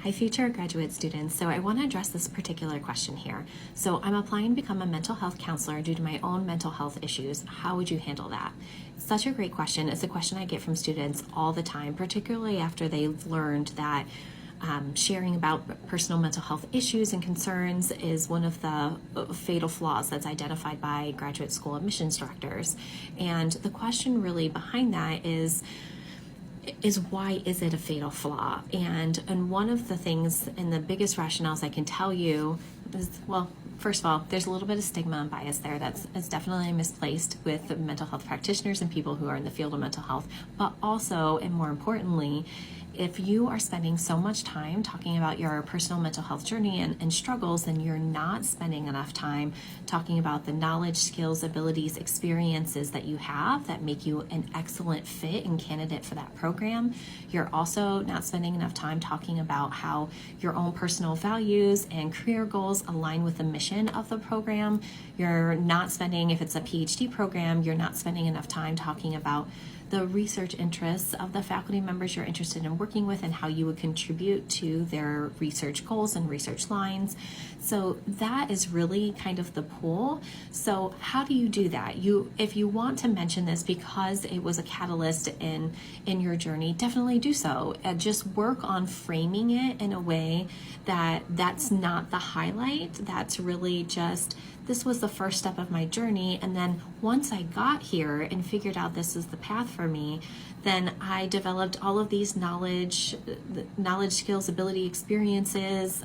Hi, future graduate students. So I want to address this particular question here. So I'm applying to become a mental health counselor due to my own mental health issues. How would you handle that? Such a great question. It's a question I get from students all the time, particularly after they've learned that sharing about personal mental health issues and concerns is one of the fatal flaws that's identified by graduate school admissions directors. And the question really behind that is why is it a fatal flaw? And one of the things and the biggest rationales I can tell you is, well, first of all, there's a little bit of stigma and bias there that's definitely misplaced with mental health practitioners and people who are in the field of mental health. But also, and more importantly, if you are spending so much time talking about your personal mental health journey and struggles, then you're not spending enough time talking about the knowledge, skills, abilities, experiences that you have that make you an excellent fit and candidate for that program. You're also not spending enough time talking about how your own personal values and career goals align with the mission of the program. You're not spending, if it's a PhD program, you're not spending enough time talking about the research interests of the faculty members you're interested in working with and how you would contribute to their research goals and research lines. So that is really kind of the pool. So how do you do that? If you want to mention this because it was a catalyst in your journey, definitely do so. And just work on framing it in a way that's not the highlight. That's really just, this was the first step of my journey, and then once I got here and figured out this is the path for me, then I developed all of these knowledge, skills, ability, experiences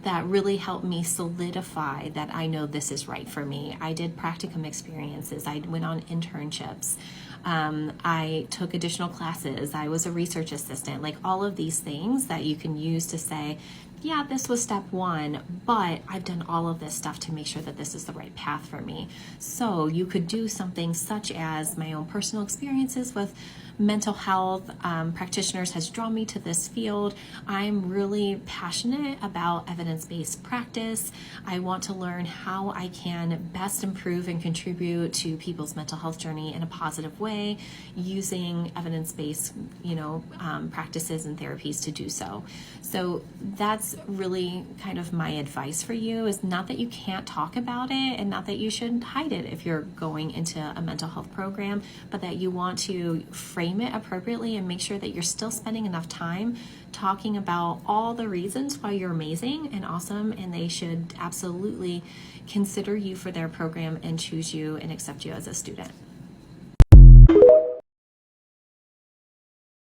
that really helped me solidify that I know this is right for me. I did practicum experiences. I went on internships. I took additional classes. I was a research assistant. Like all of these things that you can use to say, yeah, this was step one, but I've done all of this stuff to make sure that this is the right path for me. So you could do something such as my own personal experiences with mental health practitioners has drawn me to this field. I'm really passionate about evidence-based practice. I want to learn how I can best improve and contribute to people's mental health journey in a positive way using evidence-based, practices and therapies to do so. So that's really kind of my advice for you, is not that you can't talk about it and not that you should hide it if you're going into a mental health program, but that you want to frame it appropriately and make sure that you're still spending enough time talking about all the reasons why you're amazing and awesome, and they should absolutely consider you for their program and choose you and accept you as a student.